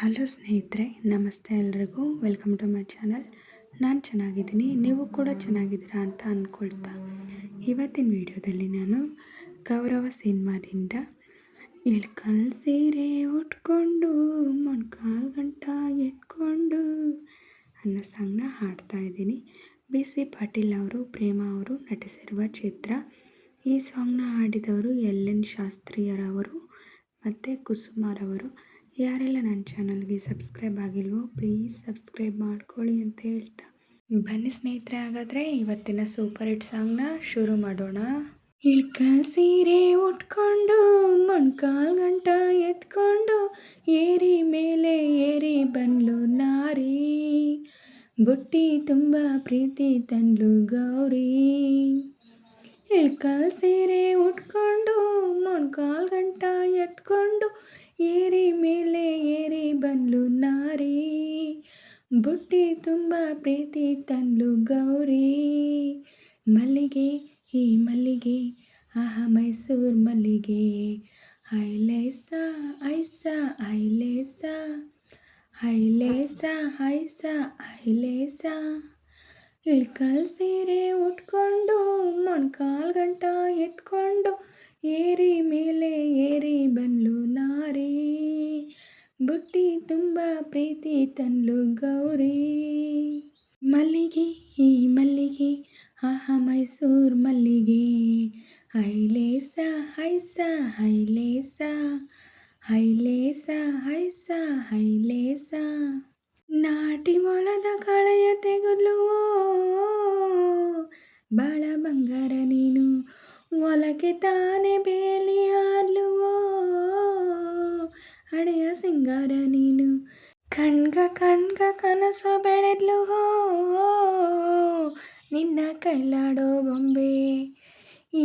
Hello ಸ್ನೇಹಿತರೆ, ನಮಸ್ತೆ ಎಲ್ರಿಗೂ. Welcome to my channel. ನಾನು ಚೆನ್ನಾಗಿದ್ದೀನಿ, ನೀವು ಕೂಡ ಚೆನ್ನಾಗಿದ್ದೀರಾ ಅಂತ ಅಂದ್ಕೊಳ್ತಾ ಇವತ್ತಿನ ವಿಡಿಯೋದಲ್ಲಿ ನಾನು ಕೌರವ ಸಿನಿಮಾದಿಂದ ಇಳ್ಕಲ್ ಸೀರೆ ಉಟ್ಕೊಂಡು ಮೊಣಕಾಲು ಗಂಟ ಎತ್ಕೊಂಡು ಅನ್ನೋ ಸಾಂಗ್ನ ಹಾಡ್ತಾ ಇದ್ದೀನಿ. B.C. ಪಾಟೀಲ್ ಅವರು, ಪ್ರೇಮ ಅವರು ನಟಿಸಿರುವ ಚಿತ್ರ. ಈ ಸಾಂಗ್ನ ಹಾಡಿದವರು LN ಶಾಸ್ತ್ರಿಯರವರು ಮತ್ತು ಕುಸುಮಾರವರು. ಯಾರೆಲ್ಲ ನನ್ನ ಚಾನಲ್ಗೆ ಸಬ್ಸ್ಕ್ರೈಬ್ ಆಗಿಲ್ವೋ ಪ್ಲೀಸ್ ಸಬ್ಸ್ಕ್ರೈಬ್ ಮಾಡ್ಕೊಳ್ಳಿ ಅಂತ ಹೇಳ್ತಾ ಬನ್ನಿ ಸ್ನೇಹಿತರೆ, ಹಾಗಾದರೆ ಇವತ್ತಿನ ಸೂಪರ್ ಹಿಟ್ ಸಾಂಗ್ನ ಶುರು ಮಾಡೋಣ. ಇಳ್ಕಲ್ ಸೀರೆ ಉಟ್ಕೊಂಡು ಮೊಣಕಾಲು ಗಂಟ ಎತ್ಕೊಂಡು ಏರಿ ಮೇಲೆ ಏರಿ ಬಂದ್ಲು ನಾರಿ, ಬುಟ್ಟಿ ತುಂಬ ಪ್ರೀತಿ ತಂದ್ಲು ಗೌರಿ. ಇಳ್ಕಲ್ ಸೀರೆ ಉಟ್ಕೊಂಡು ಮೊಣಕಾಲು ಗಂಟ ಎತ್ಕೊಂಡು ಏರಿ ಮೇಲೆ ಏರಿ ಬಂದ್ಲು ನಾರಿ, ಬುಟ್ಟಿ ತುಂಬ ಪ್ರೀತಿ ತಂದ್ಲು ಗೌರಿ. ಮಲ್ಲಿಗೆ ಈ ಮಲ್ಲಿಗೆ ಆಹಾ ಮೈಸೂರು ಮಲ್ಲಿಗೆ, ಐಲೇಸ ಐಸ ಐಲೇಸ ಐಲೇಸ ಐಸ ಐಲೇಸ. ಇಳ್ಕಲ್ ಸೀರೆ ಉಟ್ಕೊಂಡು ಮೊಣಕಾಲು ಗಂಟ ಎತ್ಕೊಂಡು ಏರಿ ಮೇಲೆ ಏರಿ ಬಂದ್ಲು ನಾರಿ, ಬುಟ್ಟಿ ತುಂಬ ಪ್ರೀತಿ ತಂದ್ಲು ಗೌರಿ. ಮಲ್ಲಿಗೆ ಈ ಮಲ್ಲಿಗೆ ಆಹಾ ಮೈಸೂರು ಮಲ್ಲಿಗೆ, ಐಲೇಸ ಐಸ ಐಲೇಸ ಐಲೇಸ ಐಸ ಐಲೇಸ. ನಾಟಿ ಮೊಲದ ಕಳೆಯ ತೆಗೆದ್ಲು ಬಾಳ ಬಂಗಾರ ನೀನು, ಹೊಲಕ್ಕೆ ತಾನೇ ಬೇಲಿ ಆದ್ಲುವೋ ಹಣೆಯ ಸಿಂಗಾರ ನೀನು. ಕಣ್ಗ ಕನಸು ಬೆಳೆದ್ಲು ನಿನ್ನ ಕೈಲಾಡೋ ಬೊಂಬೆ,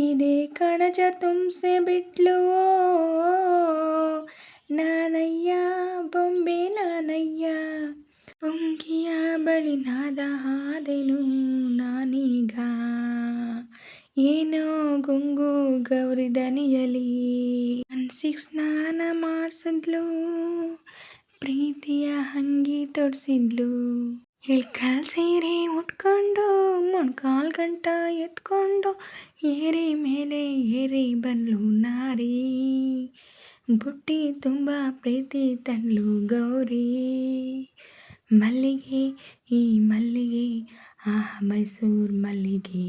ಇದೇ ಕಣಜ ತುಂಬಿಸೆ ಬಿಟ್ಲು ನಾನಯ್ಯ ಬೊಂಬೆ ನಾನಯ್ಯ. ಪುಂಗಿಯ ಬಳಿ ನಾದ ಹಾದೆನು ನಾನೀಗ, ಏನೋ ಗುಂಗು ಗೌರಿ ದನಿಯಲಿ. ಮನ್ಸಿಗೆ ಸ್ನಾನ ಮಾಡಿಸಿದ್ಲು, ಪ್ರೀತಿಯ ಅಂಗಿ ತೊಡಿಸಿದ್ಲು. ಇಳ್ಕಲ್ ಸೀರೆ ಉಟ್ಕೊಂಡು ಮೊಣಕಾಲು ಗಂಟ ಎತ್ಕೊಂಡು ಏರಿ ಮೇಲೆ ಏರಿ ಬಂದ್ಲು ನಾರಿ, ಬುಟ್ಟಿ ತುಂಬ ಪ್ರೀತಿ ತಂದ್ಲು ಗೌರಿ. ಮಲ್ಲಿಗೆ ಈ ಮಲ್ಲಿಗೆ ಆಹಾ ಮೈಸೂರು ಮಲ್ಲಿಗೆ,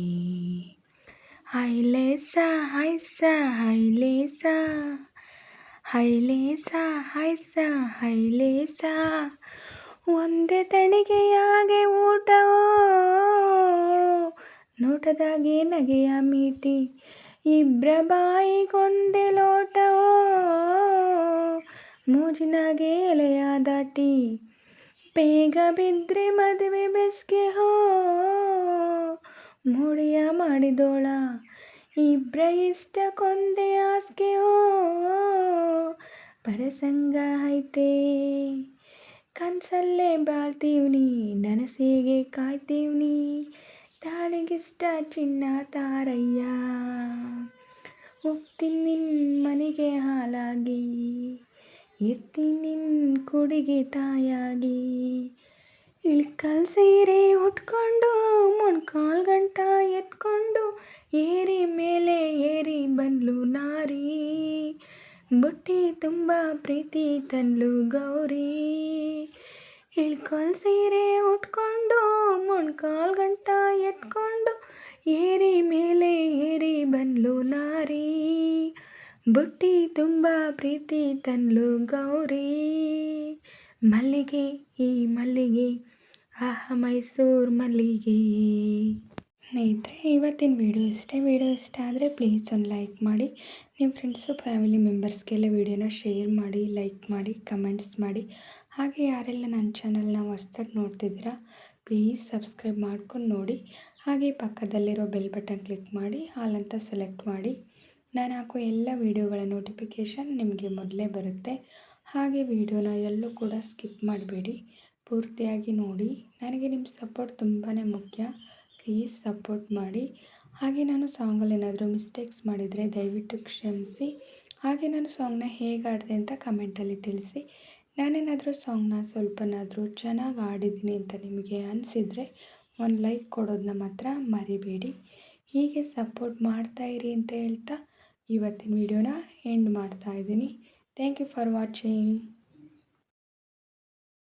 ಐಲೇಸ ಐಸ ಐಲೇಸ ಐಲೇಸ ಐಸ ಐಲೇಸ. ಒಂದೇ ತಣಿಗೆಯಾಗೆ ಊಟವೋ ನೋಟದಾಗೆ ನಗೆಯ ಮೀಟಿ, ಇಬ್ರ ಬಾಯಿಗೊಂದೇ ಲೋಟವೋ ಮೋಜಿನಾಗೆ ಎಲೆಯ ದಾಟಿ. ಬೇಗ ಬಿದ್ರೆ ಮದುವೆ ಬೆಸ್ಗೆ ಮೋಡಿಯ ಮಾಡಿದೋಳ, ಇಬ್ರ ಇಷ್ಟ ಕೊಂದೆ ಆಸ್ಗೆ ಪರಸಂಗ ಐತೆ. ಕನ್ಸಲ್ಲೇ ಬಾಳ್ತೀವ್ನಿ ನನಸಿಗೆ ಕಾಯ್ತೀವ್ನಿ, ತಾಳಿಗಿಷ್ಟ ಚಿನ್ನ ತಾರಯ್ಯ, ಹೋಗ್ತೀನಿ ನಿನ್ನ ಮನೆಗೆ ಹಾಲಾಗಿ, ಇರ್ತೀನಿ ನಿನ್ನ ಕುಡಿಗೆ ತಾಯಾಗಿ. ಇಳ್ಕಲ್ ಸೀರೆ ಉಟ್ಕೊಂಡು ಮೊಣಕಾಲು ಗಂಟ ಎತ್ಕೊಂಡು ಏರಿ ಮೇಲೆ ಏರಿ ಬಂದ್ಲು ನಾರಿ, ಬುಟ್ಟಿ ತುಂಬ ಪ್ರೀತಿ ತಂದ್ಲು ಗೌರಿ. ಇಳ್ಕಲ್ ಸೀರೆ ಉಟ್ಕೊಂಡು ಮೊಣಕಾಲು ಗಂಟ ಎತ್ಕೊಂಡು ಏರಿ ಮೇಲೆ ಏರಿ ಬಂದ್ಲು ನಾರಿ, ಬುಟ್ಟಿ ತುಂಬ ಪ್ರೀತಿ ತಂದ್ಲು ಗೌರಿ. ಮಲ್ಲಿಗೆ ಈ ಮಲ್ಲಿಗೆ ಆಹಾ ಮೈಸೂರು ಮಲ್ಲಿಗೆ. ಸ್ನೇಹಿತರೆ, ಇವತ್ತಿನ ವಿಡಿಯೋ ಇಷ್ಟ ಆದರೆ ಪ್ಲೀಸ್ ಒಂದು ಲೈಕ್ ಮಾಡಿ, ನಿಮ್ಮ ಫ್ರೆಂಡ್ಸು ಫ್ಯಾಮಿಲಿ ಮೆಂಬರ್ಸ್ಗೆಲ್ಲ ವಿಡಿಯೋನ ಶೇರ್ ಮಾಡಿ, ಲೈಕ್ ಮಾಡಿ, ಕಮೆಂಟ್ಸ್ ಮಾಡಿ. ಹಾಗೆ ಯಾರೆಲ್ಲ ನನ್ನ ಚಾನಲ್ನ ಹೊಸ್ದಾಗಿ ನೋಡ್ತಿದ್ದೀರಾ ಪ್ಲೀಸ್ ಸಬ್ಸ್ಕ್ರೈಬ್ ಮಾಡ್ಕೊಂಡು ನೋಡಿ. ಹಾಗೆ ಪಕ್ಕದಲ್ಲಿರೋ ಬೆಲ್ ಬಟನ್ ಕ್ಲಿಕ್ ಮಾಡಿ ಆಲ್ ಅಂತ ಸೆಲೆಕ್ಟ್ ಮಾಡಿ. ನಾನು ಹಾಕೋ ಎಲ್ಲ ವಿಡಿಯೋಗಳ ನೋಟಿಫಿಕೇಷನ್ ನಿಮಗೆ ಮೊದಲೇ ಬರುತ್ತೆ. ಹಾಗೆ ವಿಡಿಯೋನ ಎಲ್ಲೂ ಕೂಡ ಸ್ಕಿಪ್ ಮಾಡಬೇಡಿ, ಪೂರ್ತಿಯಾಗಿ ನೋಡಿ. ನನಗೆ ನಿಮ್ಮ ಸಪೋರ್ಟ್ ತುಂಬಾ ಮುಖ್ಯ, ಪ್ಲೀಸ್ ಸಪೋರ್ಟ್ ಮಾಡಿ. ಹಾಗೆ ನಾನು ಸಾಂಗಲ್ಲಿ ಏನಾದರೂ ಮಿಸ್ಟೇಕ್ಸ್ ಮಾಡಿದರೆ ದಯವಿಟ್ಟು ಕ್ಷಮಿಸಿ. ಹಾಗೆ ನಾನು ಸಾಂಗ್ನ ಹೇಗೆ ಆಡಿದೆ ಅಂತ ಕಮೆಂಟಲ್ಲಿ ತಿಳಿಸಿ. ನಾನೇನಾದರೂ ಸಾಂಗ್ನ ಸ್ವಲ್ಪನಾದರೂ ಚೆನ್ನಾಗಿ ಆಡಿದ್ದೀನಿ ಅಂತ ನಿಮಗೆ ಅನಿಸಿದರೆ ಒಂದು ಲೈಕ್ ಕೊಡೋದನ್ನ ಮಾತ್ರ ಮರಿಬೇಡಿ. ಹೀಗೆ ಸಪೋರ್ಟ್ ಮಾಡ್ತಾಯಿರಿ ಅಂತ ಹೇಳ್ತಾ ಇವತ್ತಿನ ವಿಡಿಯೋನ ಎಂಡ್ ಮಾಡ್ತಾಯಿದ್ದೀನಿ. Thank you for watching.